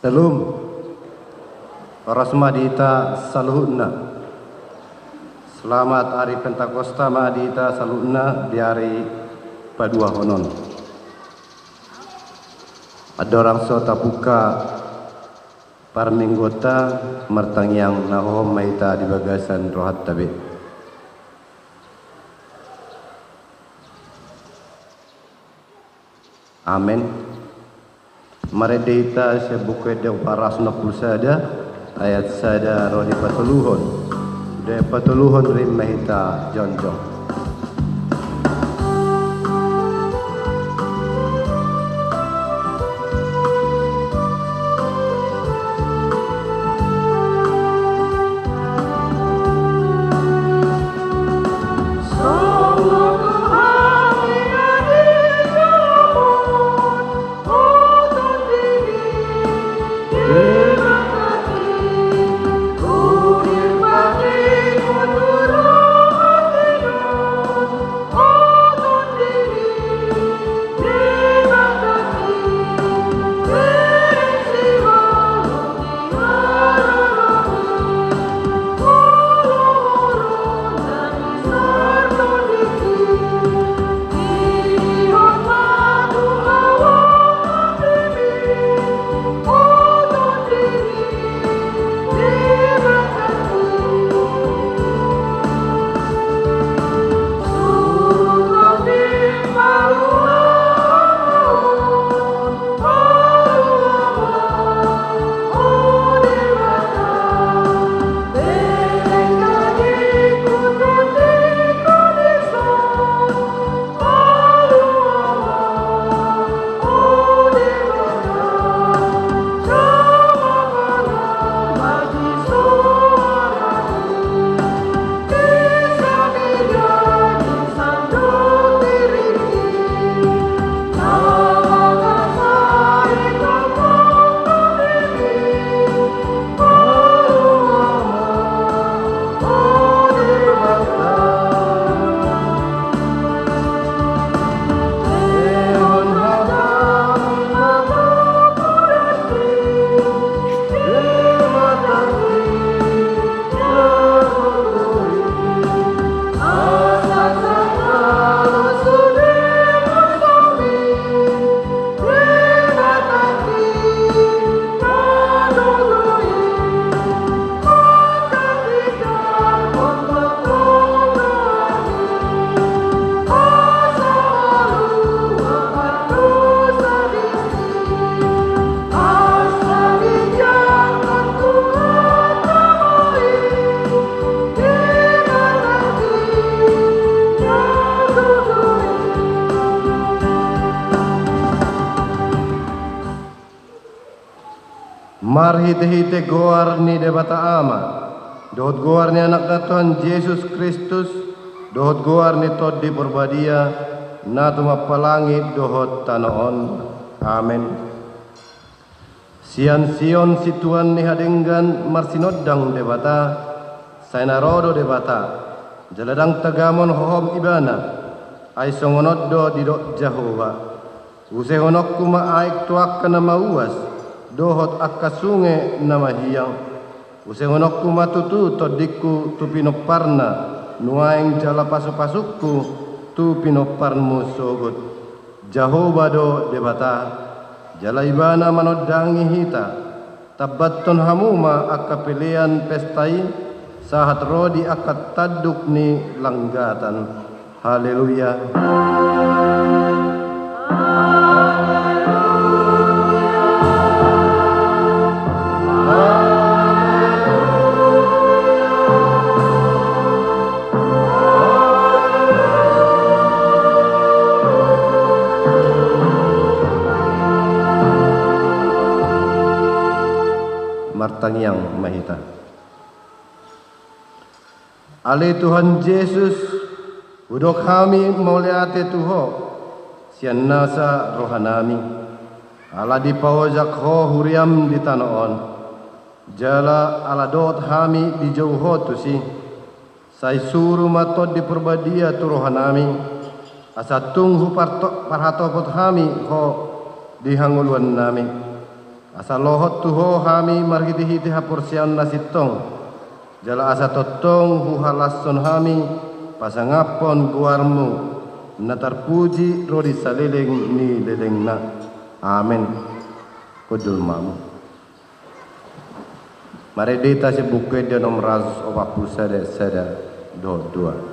Salum Rasmadita Saluhna. Selamat hari Pentakosta Madita Saluhna di hari Padua Honon. Ada orang sota buka parminggota martang yang nahom maita di bagasan rohat tabe. Amin. Maredita sebuka de paras na pulsada ayat sada rodi patuluhon de patuluhon rim mahita jonjong. Marhite-hite goar ni debata ama, dohot goar ni anak Tuhan Yesus Kristus, dohot goar ni tod di perbadia, na tumapalangit dohot tanaon. Amen. Sian-sion si Tuhan ni hadenggan marsinodang debata, sainarodo debata, jaladang tagamon hohom ibana, ay songonoddo didok Jehova. Usehonok kuma aik tuak kana mauas, dohot akasunge nama hiyang usehonok kumatutu todiku tu pinoparna nuaing jala pasuk-pasukku tu pinoparmu sogut Jehova do debata jala ibana manodangi hita tabaton hamuma akapilian pestai sahat rodi akat taduk ni langgatan. Haleluya. Martang yang mahita. Ale Tuhan Yesus, udok kami mauliate Tuho, sian nasa rohanami, ala di pawajak ho huriam di tanoon, jala ala dot kami di jauh ho tu si, say suru matod di perbadia tu rohanami, asa tunggu parhatopot kami ho di hanguluan nami. asa lohot tuho hami marhiti-hiti haporsian nasitong jala asa totong huhalasson hami pasangapon guarmu na terpuji rodi saleleng ni lelengna. Amin. Kudul mamu. Mari dita si buku dia nomor 140 sada 22.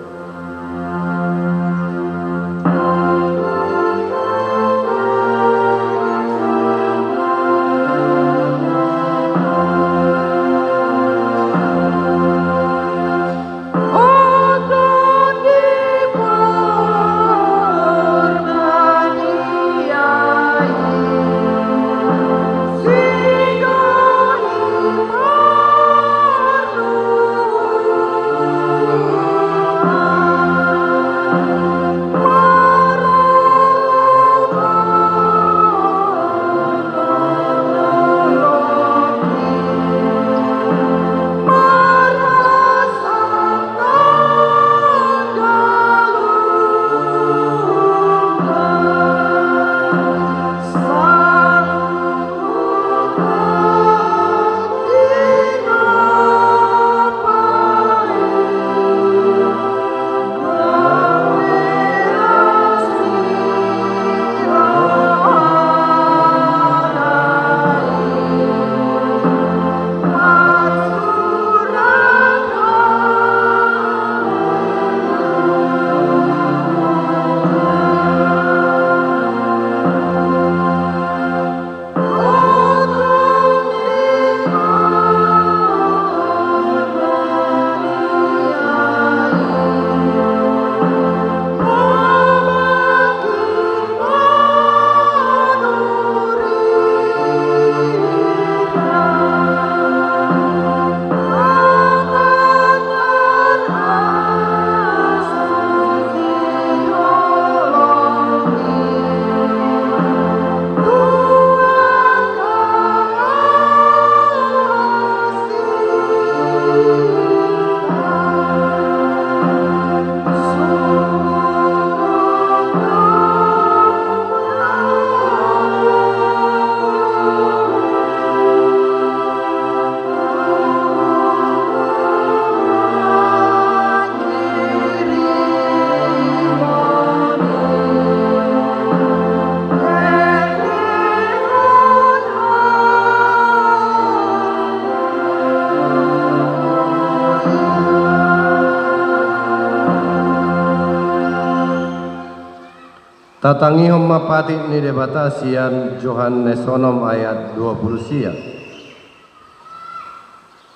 Tatangi homma pati ni debata sian Yohanes onom ayat 20 sia.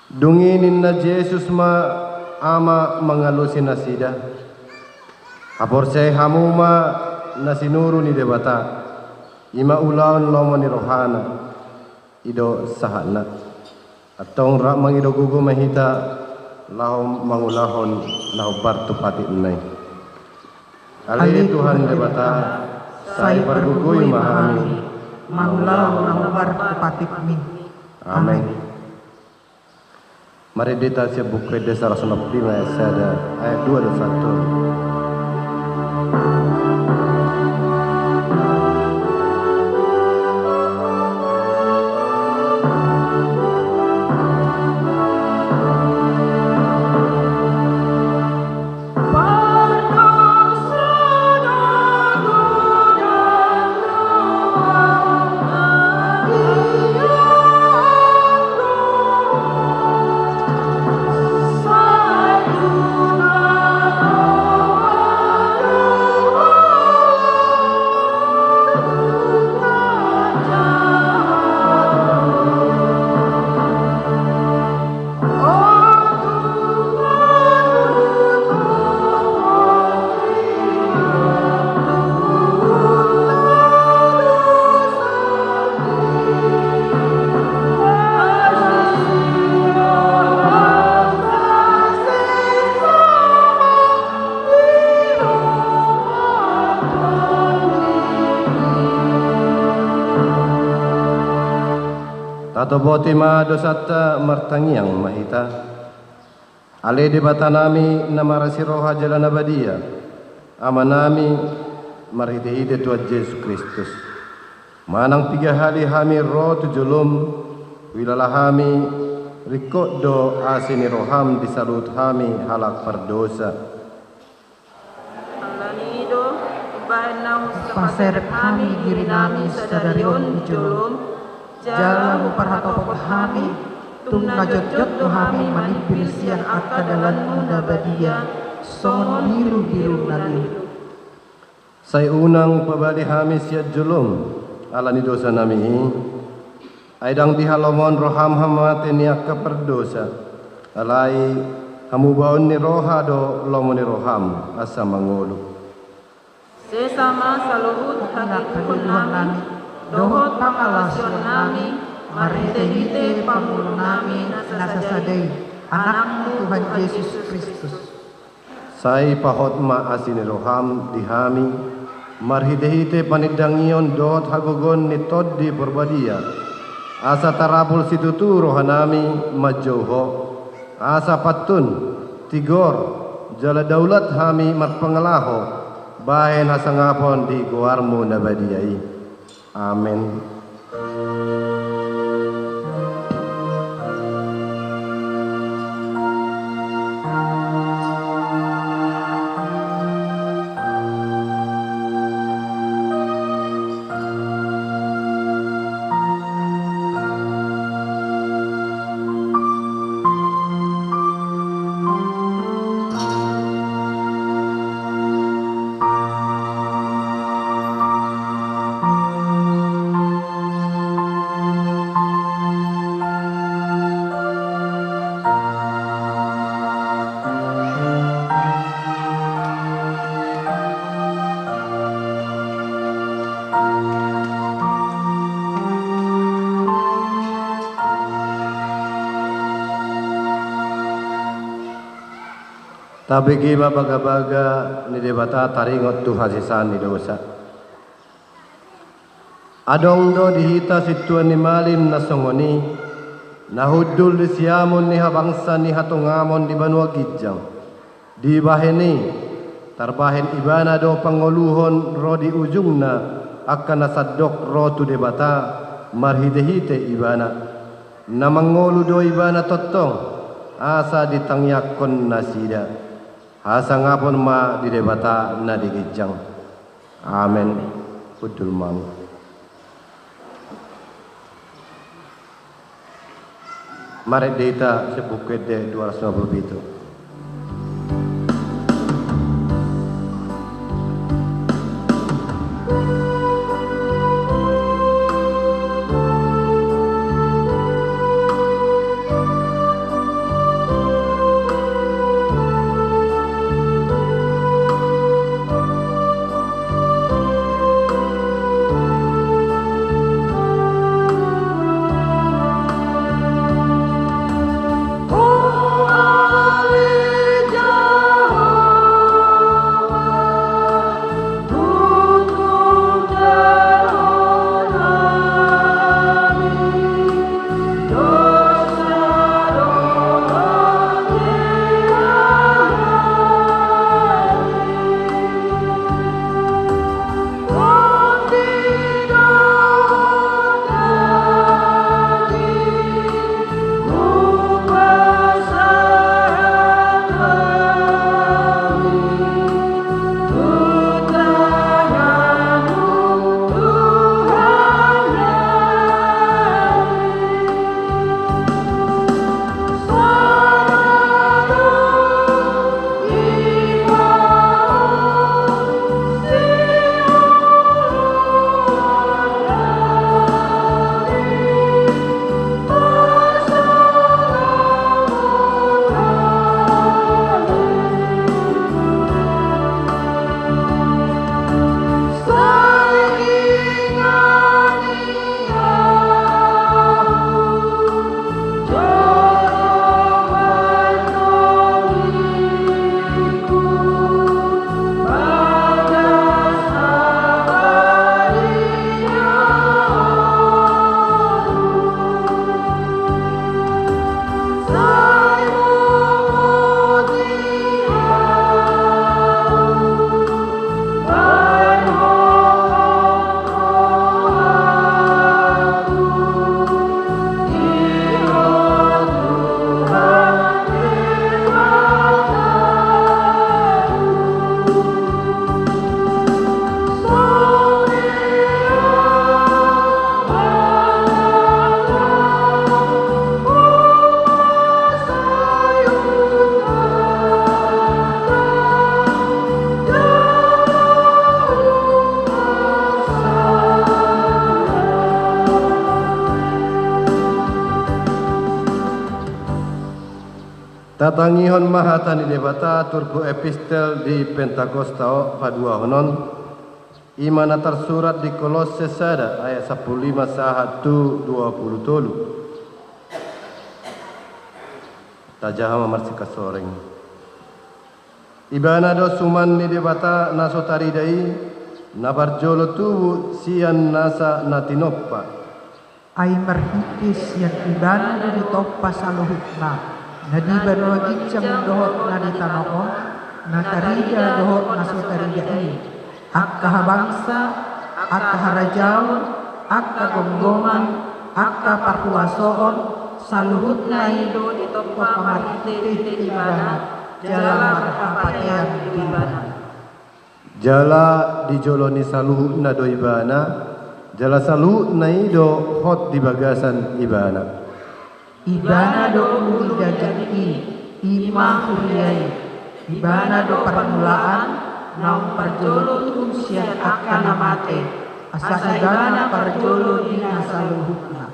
Dungi ninna Yesus ma ama mengalusi nasida. Apor saya hamuma nasinuru ni debata. Ima ulaun lomo ni rohana. Ido sahana. Atong rak mangido gugu mahita lahom mangulahon lahu bartu pati nai. Ali Tuhan debata, saya bergugui mahami, maulau nahubar kepatik min. Amin. Mari kita siap buku Desa Rasulullah 5 ayat 2 dan 1. Tato boti ma dosata martangiang mahita. Ale di batanami namarasi roha jalan abadia. Amanami marhide-hide Tuhan Yesus Kristus. Manang 3 hari hami ro tu julum wilalah hami rikot do asini roham disalut hami halak perdosa. Alanido bahenau Paseret kami diri nami sadarion julum, jala muparhatopok kami, tungna jot-jot tu kami manipil siang akadalan munda badia, songon biru-biru naliu. Say unang pabali hami siat julum alani dosa nami aidang dihalomon roham hamate niak keperdosa alai hamu baon ni roha do lomo ni roham asa mangulu. sesama saluhut hakikun nami, dohot pangalasyon nami, marite-hite pamulong nami nasasadai, anakmu Tuhan Yesus Kristus. Say pahot ma asini roham dihami marhide-hite panidangion dot hagogon ni tod di perbadia asa tarapul situtu rohanami majoho asa patun tigor jala daulat hami marpangalaho bahen hasangapon di guarmu nabadiai. Amin. Tabigi babaga-baga ni debata taringot tu hasisan ni dosa. Adong do dihita situan ni malim na songoni, nahudul di siamon ni habangsa ni hatungamon di banua gijang. Di baheni, tarbahen ibana do pangoluhon ro di ujungna akan nasadok ro tu debata marhide-hite ibana. Namangolu do ibana totong asa ditangyakon nasida. Asa ngapon ma di debata na digijang. Amen. Kudul mam. Mari data sebukit de 250 itu. Oh, Tatangihon mahatani debata turku epistel di Pentakosta padua honon imana tersurat di Kolose sada ayat 15 sahatu 20 tolu. Tajahama marsika soreng. Ibana do suman ni debata naso taridai nabarjolo tubu sian nasa natinoppa. Ay marhitis yang ibana na ditoppa sa luhutna. Nadibano gicam dohot na ditanoko. Natariga dohot na so taridai. Akka habangsa, akka harajaon, akka gonggongan, akka parkuasoon, sa luhutna ido ditoppa pamarhite ibana. Jala marhapatean ibana. Jala dijoloni saluhu na do ibana. Jala saluhu na ido hot di bagasan ibana. Ibana do uli jajaki, ima huriyai. Ibana do permulaan, naung parjolo tunsian akan amate. Asa ibana parjolo dina saluhutna.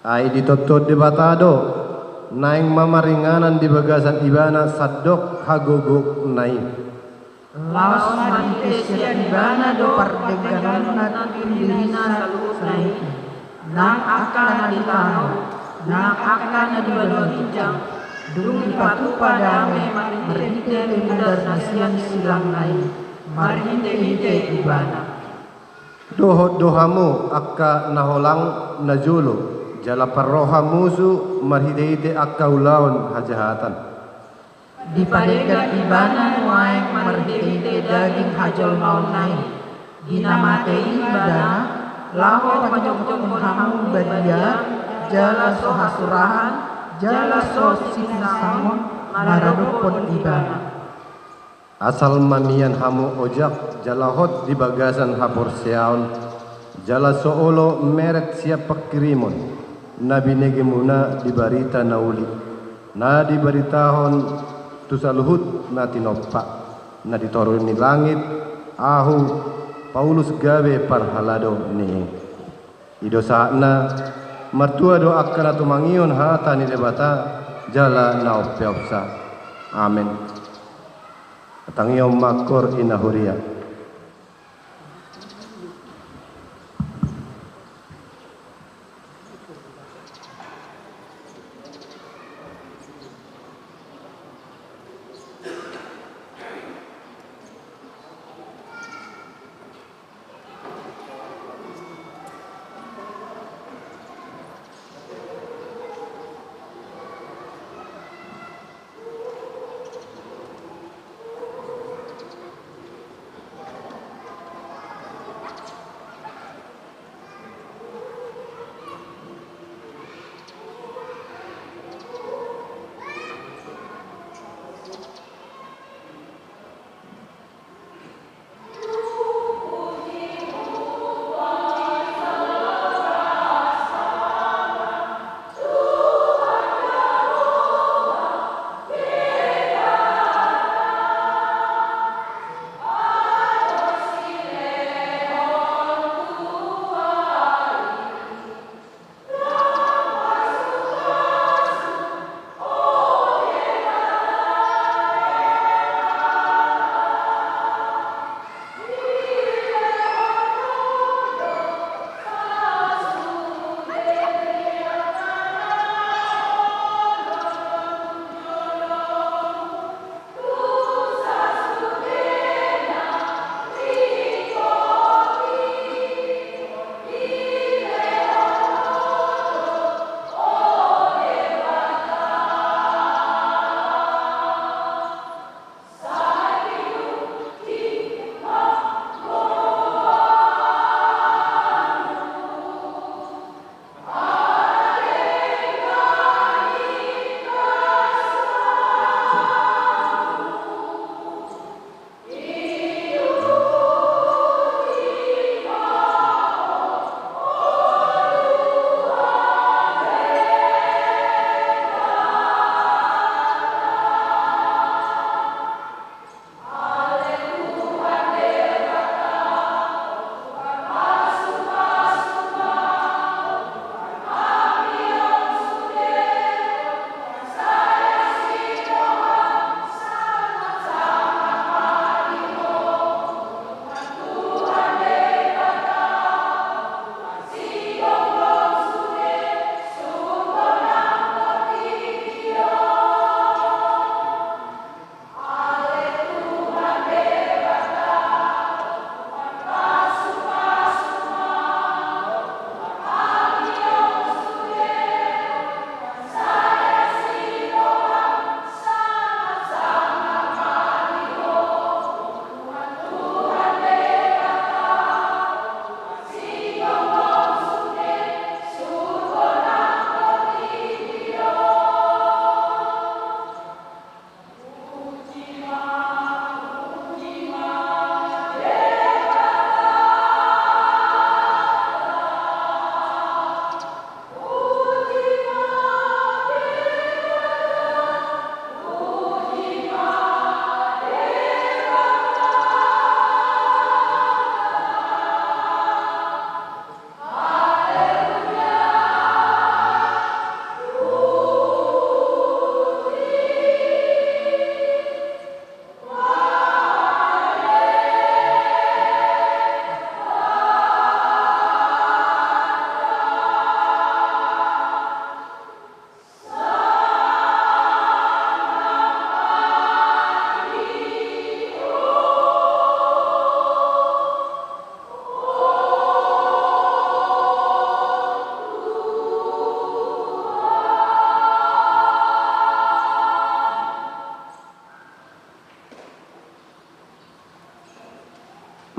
Ai ditotod di batado. Naing mamaringanan di bagasan ibana sadok hagogok naing. Laos manifestia ibana do pardeganan na tindirina saluhutnai. Nang akan ditano, nang akan dibado hinjang. Dung ipatu padame marhite mudar nasian silang nai. Marhite ibana. Dohot dohamu akka naholang najulo. Jala parroha musu marhite akka ulaon hajahatan. Di padegan ibana nuaeng marhite daging hajol maun nai. Ginamate ibana, laho panyokong hamu badia, jala so hasurahan, jala so sinsamon, maradopon ibana. Asal manian hamu ojak jalahot di bagasan hapor seaon. Jala soolo merek siap pakirimon. Nabi negemuna dibarita nauli. Na dibaritahon tusaluhut na tinoppa. Na ditorun ni langit. Ahu Paulus gawe parhalado ni. Ido saatna martua do akkana tumangion hata ni debata jala na opsa. Amin. Tangiom makor inahuria.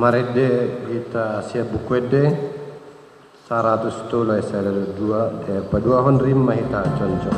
Marede ita sia bukwede 100 dolar saya 2 padua honrim mahita conco.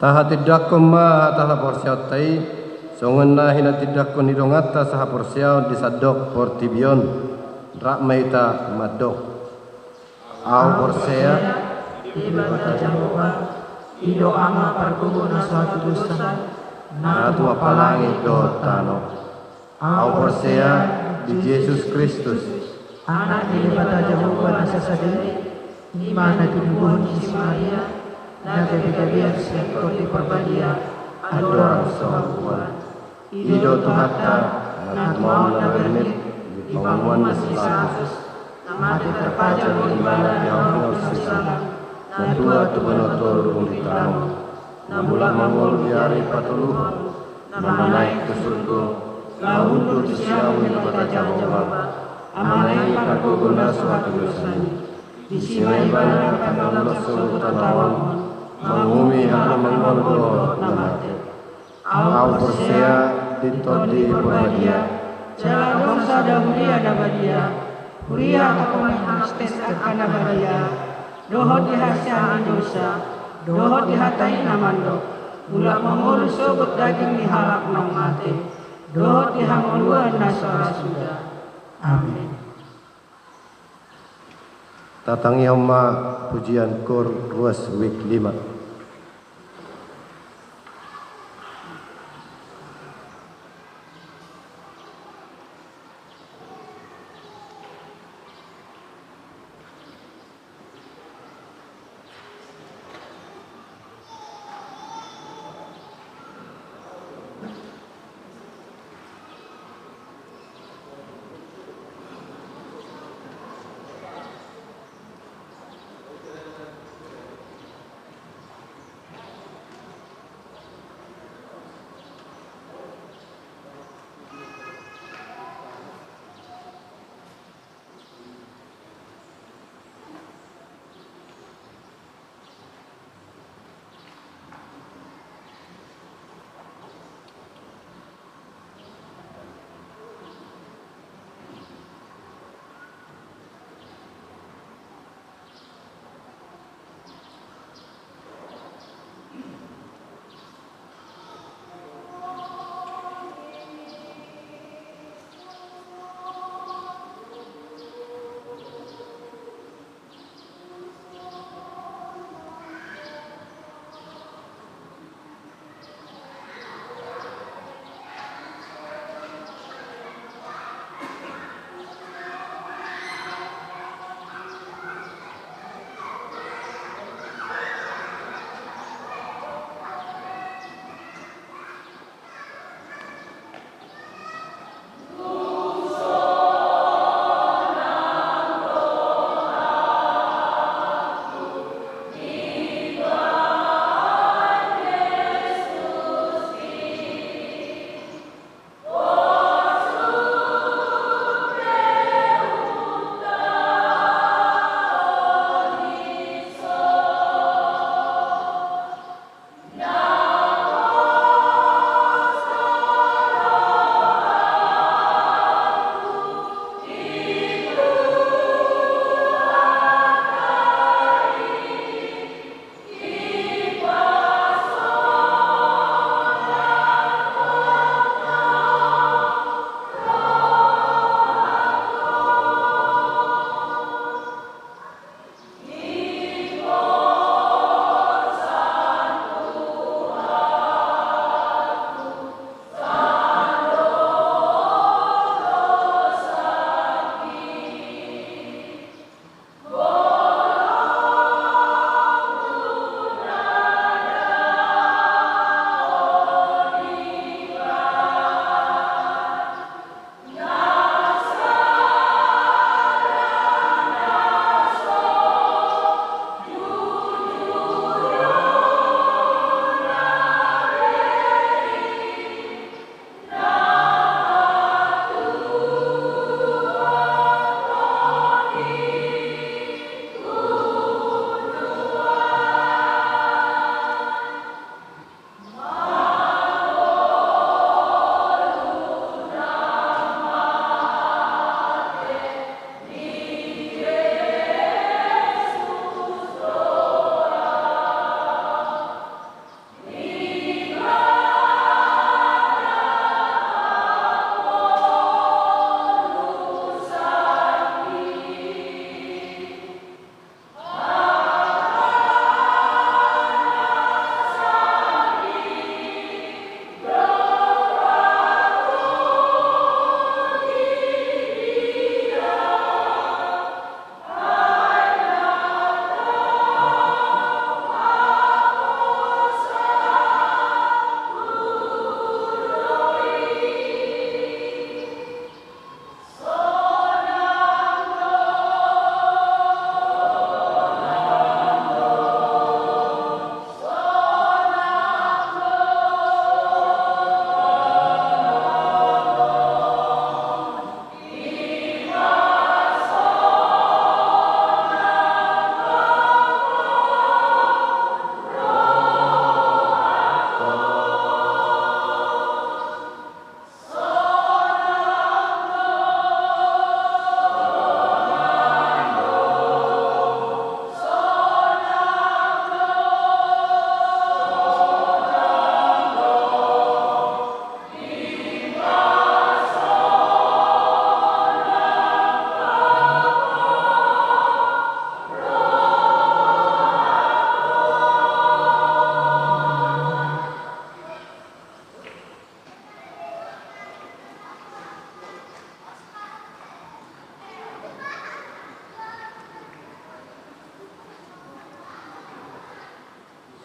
Taha tidak koma taha porsiau tai songen na hina tidak kon hidongata saha porsiau disadok portibion rak maita madok au porsea di bata Jehova ido ama parguguna suatu dosa na tua palangi do tano au porsea di Yesus Kristus anak di bata Jehova nasa sadari di mana tubuh si Maria naga bigabian sekor di perbadia adora sahabuan ido tuhata na tuau na bernit di pengamuan masih sasus mati terpajang di bala yang bersama na dua tubunotor umitamo na mula mangol biari patuluhon na naik ke surga la undur siaw di kota Jehova amanai parguguna suatu dosani di simai bala pangaulah suatu tawang mengumi hana mengolgo namate au porsea ditodi perbadia jala bangsa da huria da badia huria kakomai hastes akana badia dohot dihasiani dosa dohot dihatai namando ulak mengul sobut daging dihalak nang mate dohot dihangoluan nasara sudah. Amin. Tatangi homa pujian kur ruas week 5.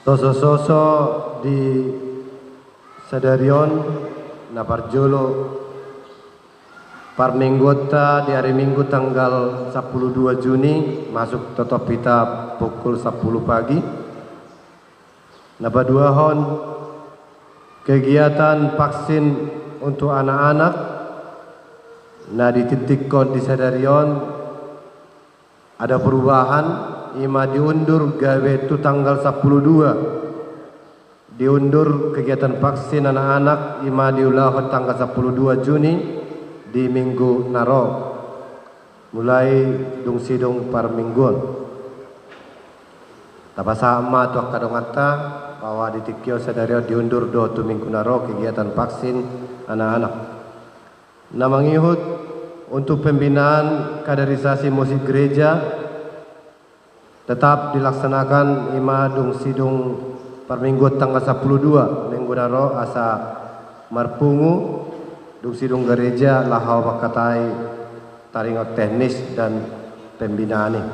Soso-soso di Sadarion na parjolo parminggota di hari Minggu tanggal 12 Juni masuk tetap kita pukul 10 pagi. Napaduahon kegiatan vaksin untuk anak-anak na di titik kod di Sadarion ada perubahan ima diundur gawe itu tanggal 12 diundur kegiatan vaksin anak-anak ima diulah tanggal 12 Juni di minggu naro mulai dung sidung par mingguan tapa sama tuak kadongata bahwa di tikio Sadarion diundur do tu minggu naro kegiatan vaksin anak-anak na mangihut untuk pembinaan kaderisasi musik gereja tetap dilaksanakan ima dung sidung per minggu tanggal 12 minggu naro asa marpungu dung sidung gereja lahau bakatai taringot teknis dan pembinaan ini.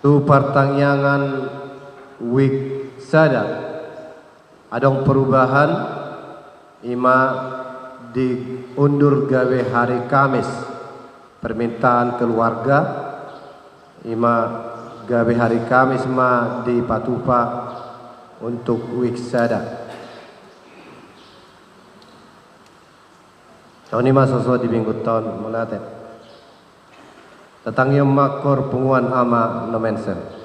Tu pertangyangan week sada adong perubahan ima diundur gawe hari Kamis permintaan keluarga ima gawe hari Kamis ma di Patupa untuk week sada. Tahun ini masuk di minggu tahun melate. Tentang yang makor penguan ama nomensen.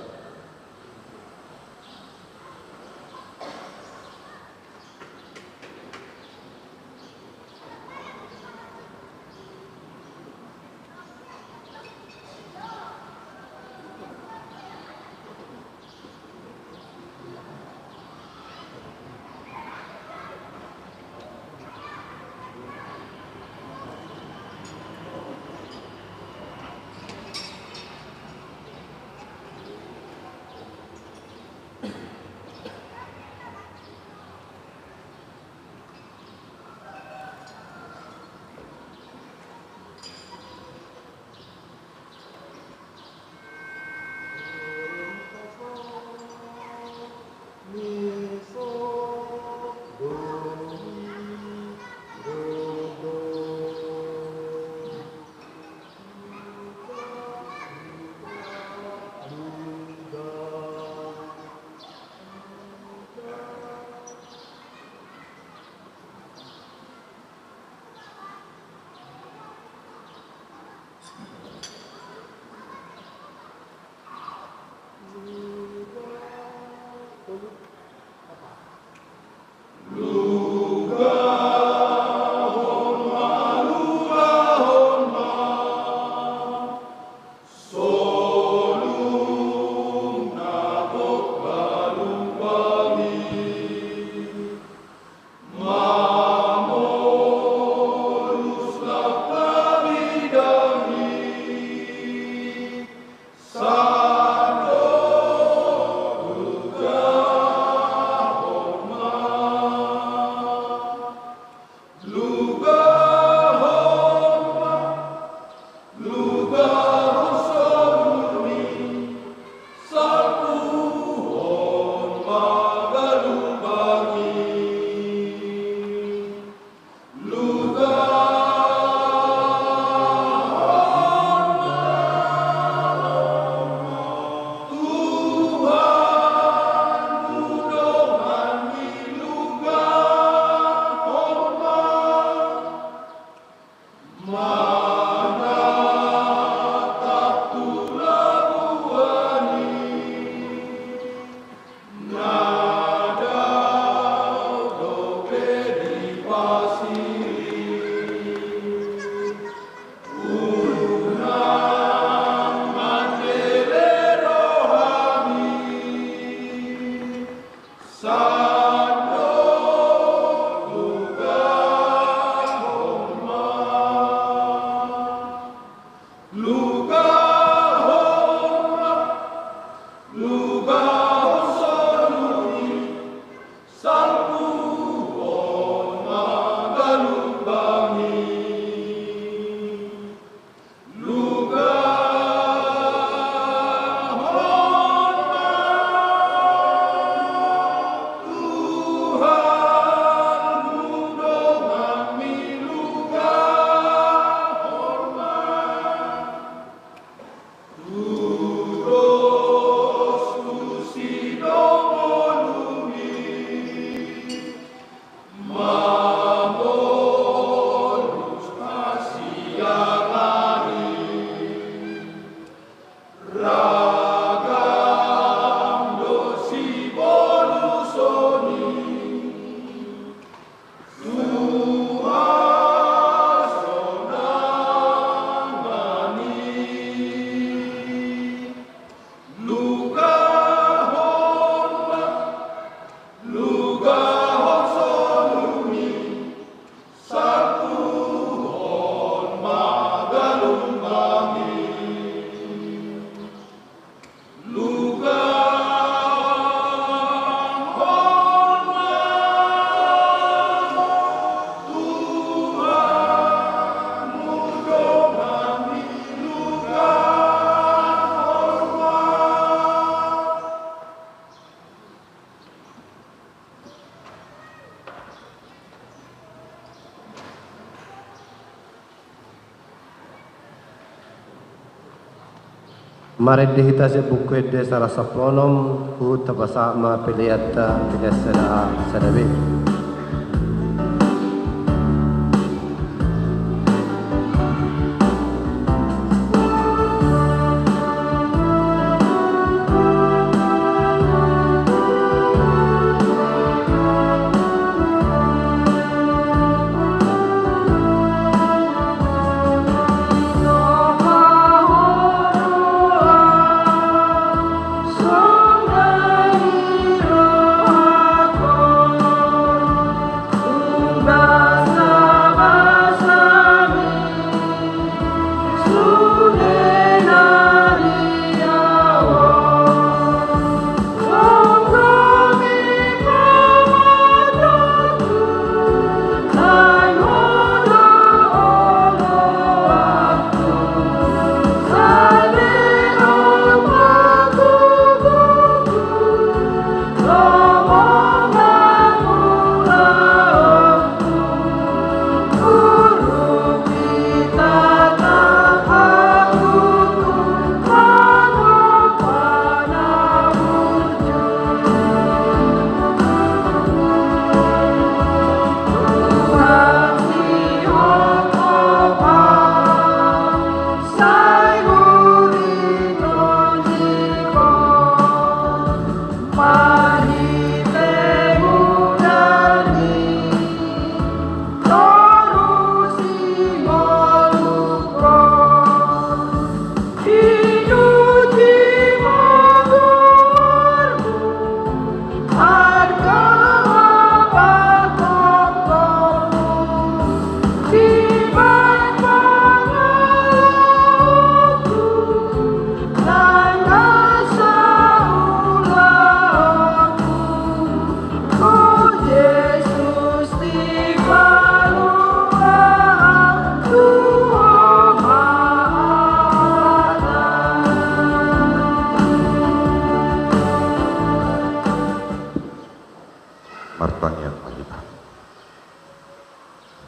Mari dihita se buku de sarasa plonom hu tapasa ma peliata pinasara sadabe.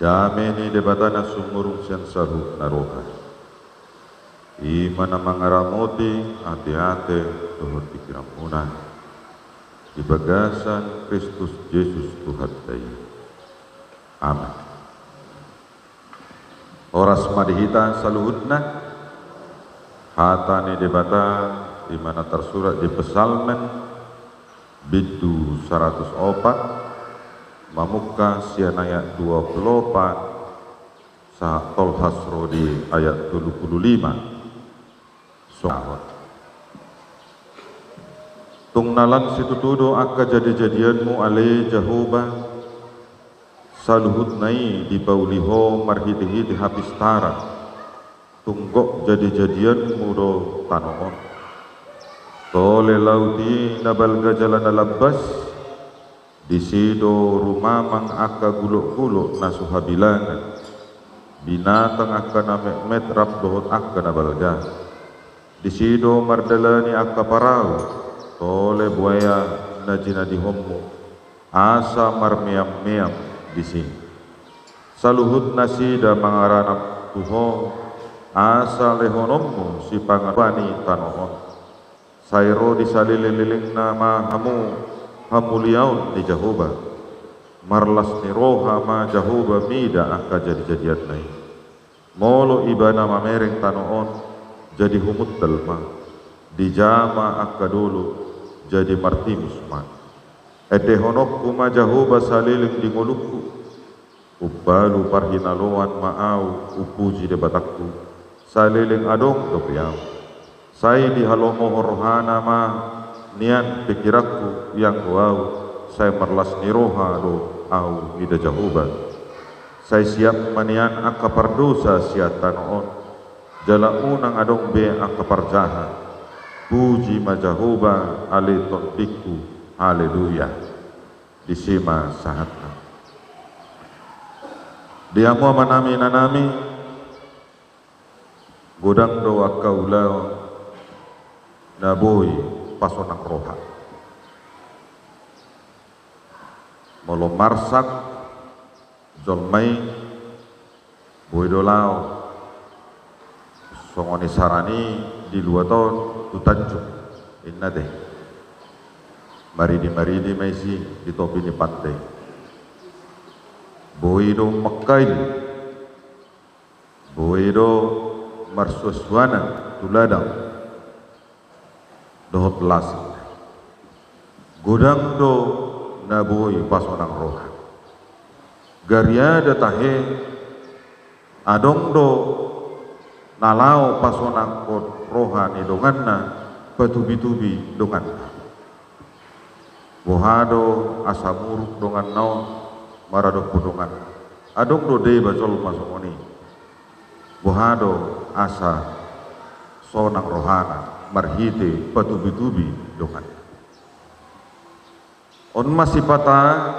Dameni debatana sumurung sian saru naroha. Imana mangaramoti hati-hati tuhur pikiran munah. Di bagasan Kristus Yesus Tuhan daya. Amin. Oras madihita saluhutna hatani debata di mana tersurat di Psalmen bidu 104 Mamuka sian ayat 24 saat tol hasro di ayat 25 soal tungnalan situtudo akka jadi-jadianmu ale Jehovah saluhut nai di bauliho marhiti-hiti habis tara tunggok jadi-jadianmu do tanoon tole lauti nabal gajalan alabas di sido rumamang akka guluk-guluk nasuhabilangan binatang akka namek rap dohot akka nabalga di sido mardalani akka parau tole buaya najina di hommu asa marmeam-meam di sini saluhut nasida mangaranap tuho asa lehonommu si pangapani tanohon sayro di salililing nama hamu hamuliaun di Jehovah marlas ni roha ma Jehovah mida akka jadi-jadian nai molo ibana mamereng tanoon jadi humut dalma dijama akka dulu jadi martimus ma ede honokku ma Jehovah saliling di ngolukku ubalu parhinaloan maau upuji debatakku saliling adong dopiau sai di halomo rohana ma nian pikirakku yang wow saya merlas niroha do au ida Jehovah saya siap manian akka pardosa siatan on jala unang adong be akka parjaha puji ma Jehovah ale tontiku haleluya disima sahatna diamu manami nanami godang do akka ulau naboy pasonang roha molo marsak jolmai boydolao songoni sarani di 2 tahun tu Tanjung inna deh maridi maisi di topi ni pantai boido Mekkail boido marsuaswana tuladang dohot lasi godang do naboi pasonang roha gariada tahe adong do nalau pasonang kot rohani donganna patubi-tubi donganna bohado asamuruk dongan naon marado pudongan adong do de bajol masomoni bohado asa sonang rohana marhite patubi-tubi dongan on masih patah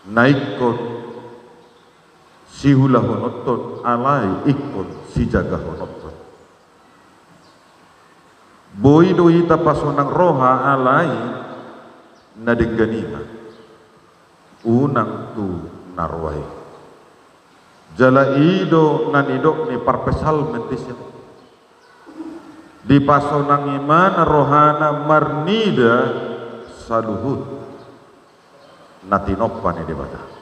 naik kot si hula honoton alai ikon si jaga honoton boi doi tapasonang roha alai nadegganima unang tu narwai jala ido nanidok ni parpesal mentisya di pasonang iman rohana marnida saluhut natinoppan di bata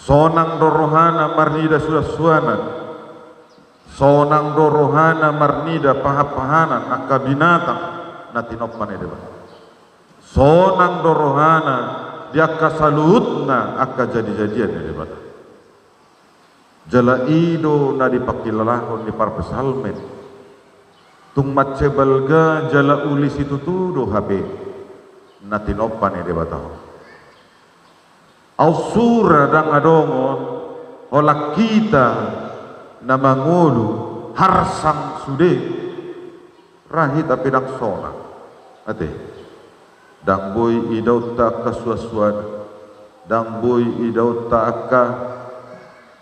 sonang dorohana marnida sudah suanan sonang dorohana marnida pahapahanan akka binatang natinoppan di bata sonang dorohana diakka salutna akka jadi-jadian di bata jala ido na dipakilalahon di parpesalmen tung matcebalga jala ulis itu tudo habe natinoppan di bata ausura dang adongon olak kita na mangulu harsang sude rahita pinang sona ate dang boy idaw ta kasuasuan dang boy idaw ta akka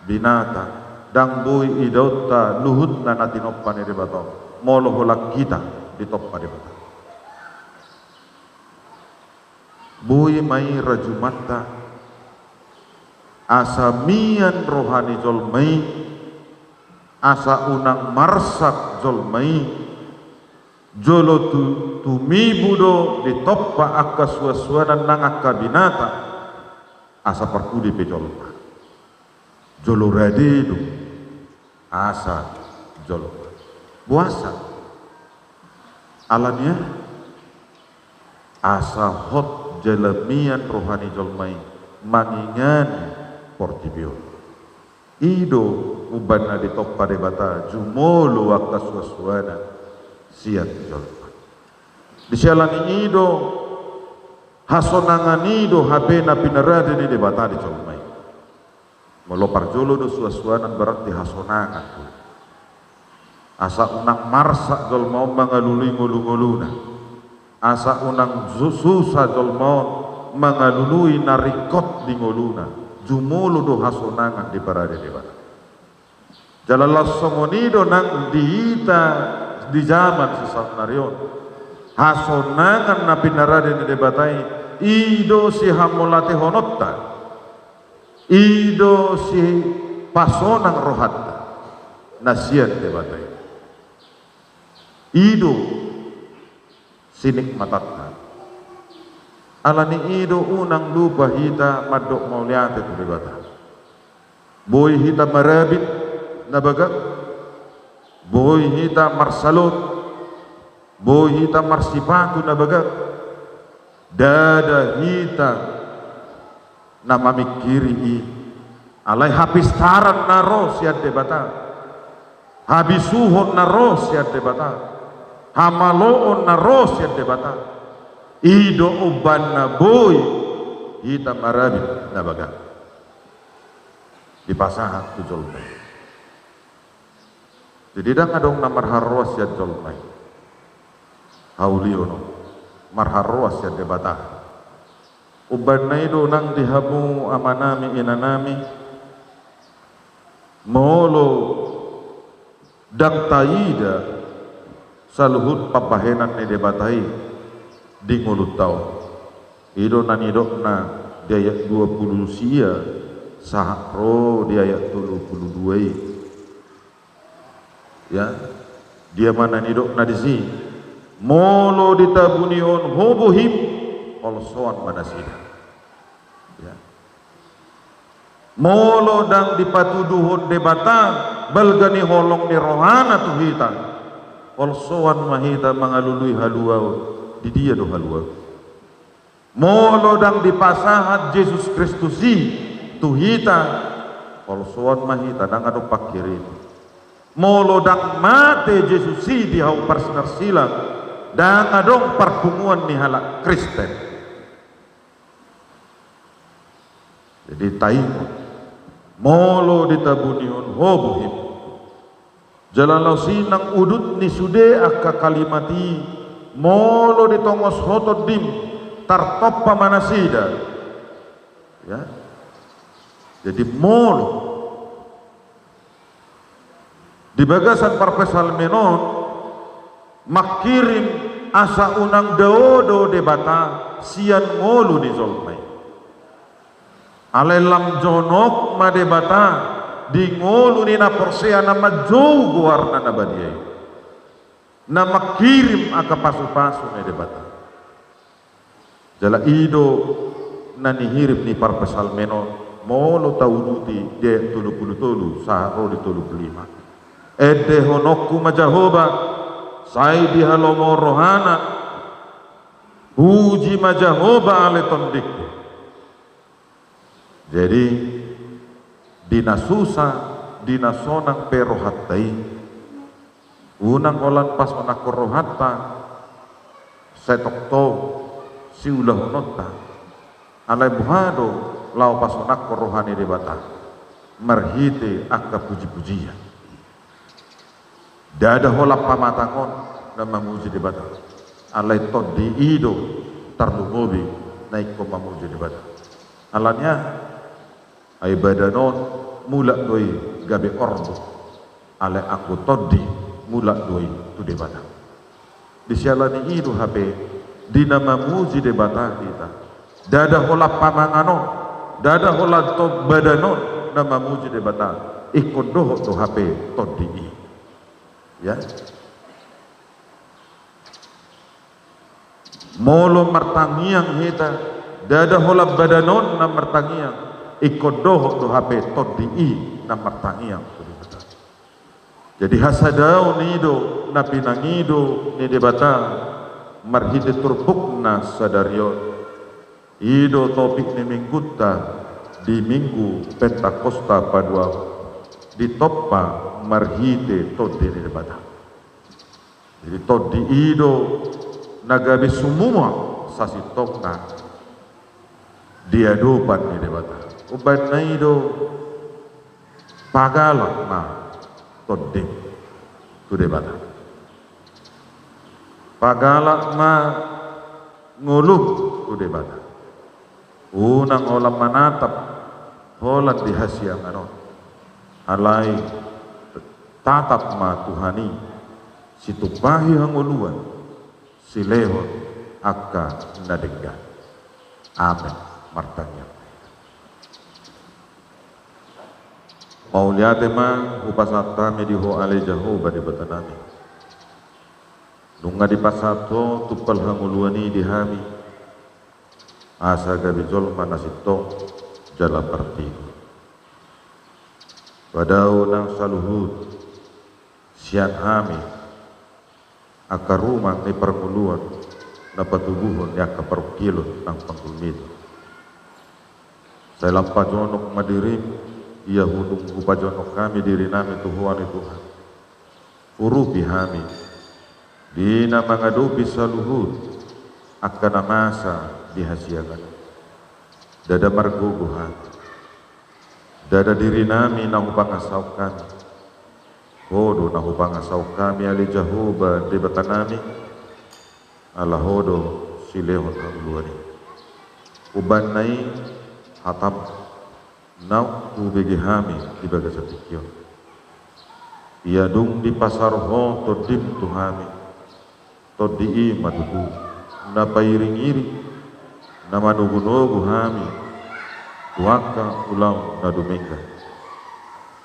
binata dang boy idaw ta luhut na natinoppan di bata molo olak kita ditoppa di bata boy may rajumata asa mian rohani jolmai asa unang marsak jolmai jolo tumibudo di toppa akka suasuanan nang akka binata asa parkudi pe jolma jolo radedo asa jolma buasa alanya asa hot jelemian rohani jolmai mangingani portibio ido ubana di toppa de bata jumolo wakta suasuana siat jolma di sialani ido hasonangan ido habena pinarade ni de bata di jolmai molo parjolo do suasuanan berarti hasonangan asa unang marsa jolma mangalului ngulu-nguluna asa unang susah jolma mangalului narikot di nguluna jumulu do hasonangan di parade di bata jalala somonido nang diita di zaman sesatnarion hasonangan na pinarade di batai ido si hamolate honotta ido si pasonang rohatta nasiat di batai ido sinik matatna alani ido unang lupa hita madok mauliate tu dibata boy hita marabit nabaga boy hita marsalot boy hita marsipatu nabaga dada hita na mamikiri alai habis taran naro siat debata habis suhon naro siat debata hamaloon naro siat debata ido uban na boy hita marabit na baga di pasahat tu jolmai jadi dang adong na marharwas ya jolmai hauliono marharwas ya debata uban na ido nang dihabu amanami inanami molo dang taida saluhut papahenan ni debatai di ngulut tau ido nanidok na di ayat 20 sia sahro di ayat 32 Ya, dia mana nidok nadisi molo ditabunion hobohim olsoan manasida. Ya. Molo dang dipatuduhon debata balgani holong ni rohana tuhita olsoan mahita mangalului haluau di dia do haluau. Molo dang dipasahat Yesus Kristusi tuhita olsoan mahita dang ado pakirin. Molo dang mate Yesusi di hau parsinar silang dang adong perkumuan ni halak Kristen. Jadi taimo molo ditabunion hobuhim jalalau sinang udut ni sude akka kalimati molo ditongos hotod dim tartoppa manasida. Ya, jadi molo di bagasan parpesal menon makirim asa unang daodo debata sian ngolu di zolmai alelam jonok ma debata di ngolu ni na porsea nama jauh warna na badiai na makirim aka pasu-pasu ni debata jala ido na nihirip ni parpesal menon molo tauduti de tulu saharo di 35 ede honokku majahoba sai di halomo rohana puji majahoba ale tondikku. Jadi dinasusa dinasonang perohatai unang olan pas onak rohatta setokto siulah honota alai buhado lau pas onak rohani debata marhite akka puji-pujian dada holap pamatangon na mamuji debata alai todi ido tarlumobi naik ko mamuji debata alanya ay badanon mulak doi gabe ordo alai aku todi mulak doi tu debata disialani ido hape dina mamuji debata kita dada holap pamanganon dada holap to badanon na mamuji debata ikon doho to hape todi i. Ya, molo martangiang hita dada holab badanon na martangiang ikodoh do hape todi i na martangiang. Jadi hasadau nido na pinangido ni debata marhide turbukna sadarion ido topik ni mingguta di minggu Pentakosta padua di toppa marhite todi ni debata. Jadi todi ido nagabe sumuma sasitokna diadopan ni debata. Uban na ido pagalak na todi tu debata. Pagalak na nguluk tu debata. Unang olam manatap holat di hasyang anon. Alai tatap ma Tuhani situpahi hanguluan silehon akka nadengga. Amen. Martanya mauliate ma upasata mediho ale jaho bade batanami nunga di pasato tupal hanguluani dihami asa gabi jolma nasito jala partigo wadau nang saluhut sian hami akar rumah ni permuluan na patubuhon ya kaparukilon ng pangkulmito sa ilang pajonok madirim iya hudung upajonok kami diri namin tuhuan ni Tuhan urupi hami di na mga dupi sa luhud akan namasa dihasiagan dada marguguhan dada diri namin na upangasaw kami hodo na upangasaw kami ali jahuba di batanami ala hodo silehon ang luwani uban nai hatam na ubegi hami di baga sa tikyo iadung di pasar ho todim tuhami todi madugu na pairing-iri na manugunogu hami tuaka ulang na dumingga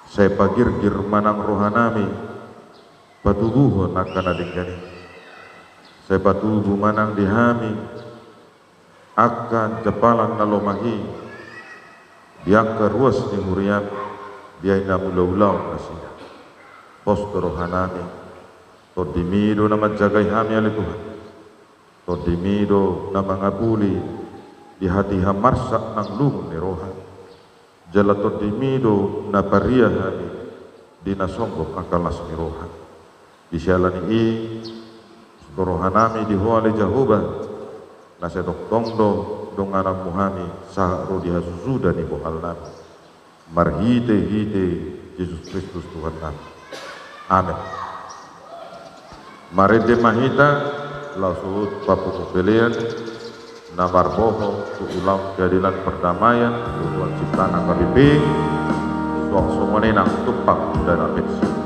saya pagirgir manang rohanami patubuhon akan adinggani saya patubu manang dihami akan jepalang nalomahi diangka ruas ni hurian biay na mula-ulaw nasida posto rohanami tordimido na majagay hami ali Tuhan tordimido na mangabuli di hati hamarsak ng lumon ni rohan jala tordimido na pariyahani di nasonggok akalas ni rohan di sialan ni rohanami di huali Jehovah nasa doktongdo dong anak muhami sa rodi hasusuda ni bohal nami marhite Yesus Kristus Tuhan nami amin marede mahita lausut papu pelian namar boho tu ulang keadilan perdamaian Tuhan ciptaan KBP suang sumone nang tupak dan apesi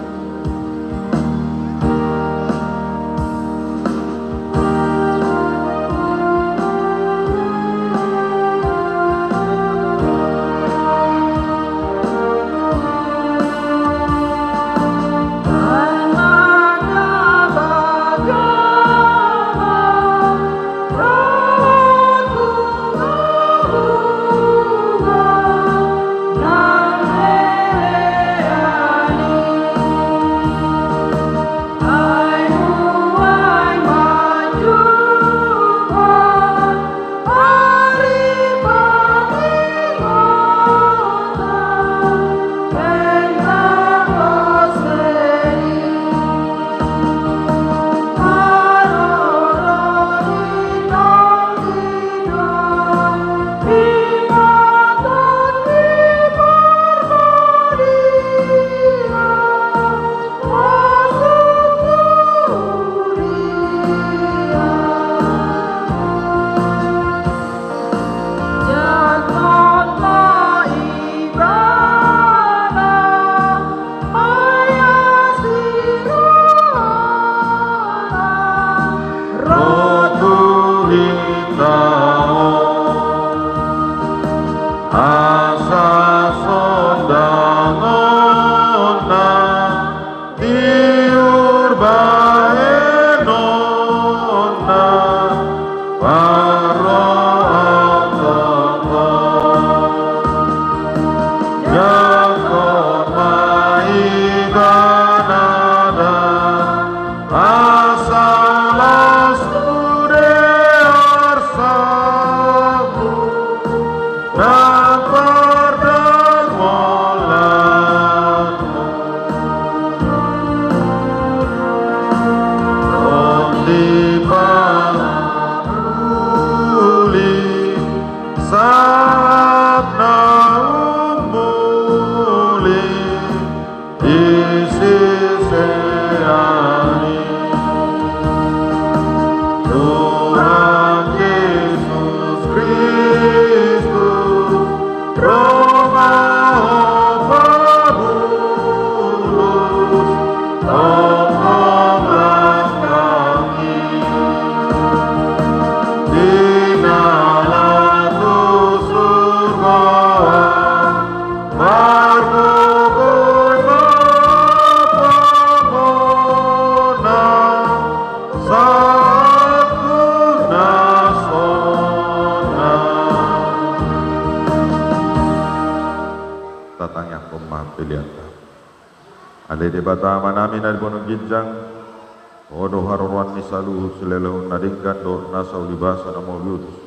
Bata manami na bonong ginjang odo haruan ni saluh selelehun nadingkan do nasau libasa na mawiyutus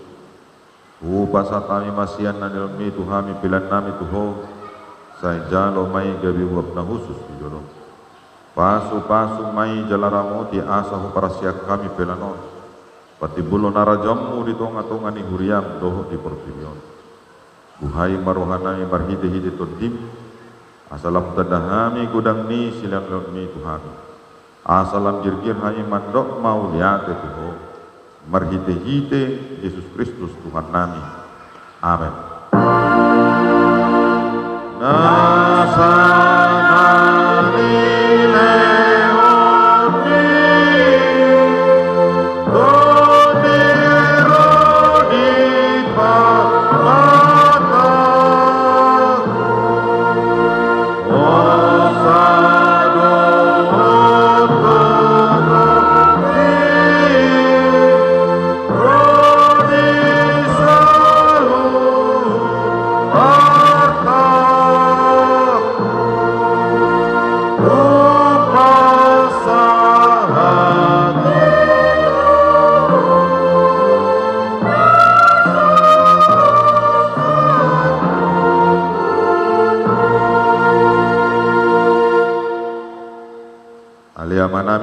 upasa kami masian na nilmi tuhami pilan nami tuho say jalo may gabi huwap na husus di jolong pasu may jalaramo ti asa ho para siyak kami pilanon pati bulo narajammu di tonga-tonga ni huriam doho di portilion buhay marohanami marhide-hide todim asalam tadahami gudang ni silang mi tuhami asalam jirgir hai mandok mau liate tuho marhite-hite Yesus Kristus Tuhan nami amin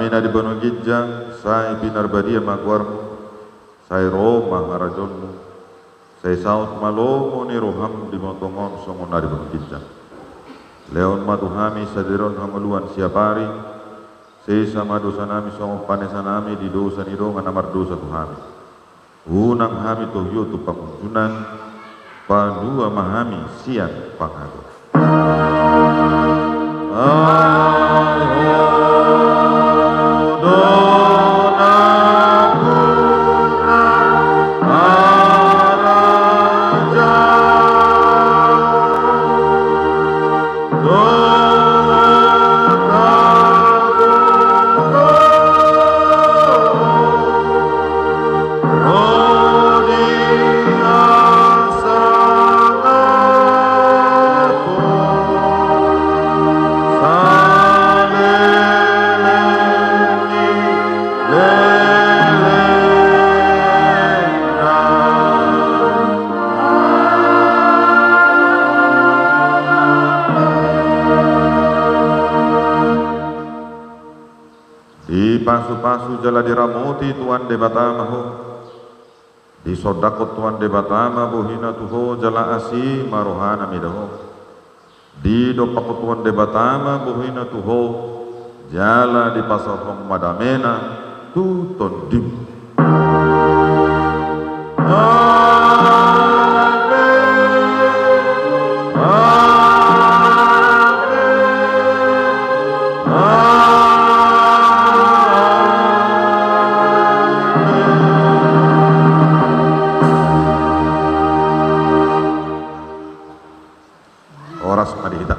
Amina di Banu Gijang, sai binar badia magwarmu, sai Roma harajonmu, sai saut malomo ni roham di motongon songon di Banu Gijang. Leon maduhami sadiron hamaluan siapari, sai sama dosa nami songon panesanami di dosa nidongan amar dosa tuhami. Unang hami tohyo tu pangunjunan, panua mahami sian pangado. Pasu-pasu jala diramuti Tuan debatamaho, di sodakot Tuan debatama bohina tuho jala asi marohana midaho, di dopakot Tuan debatama bohina tuho jala di pasahong madamena tuton dim. Oras mari kita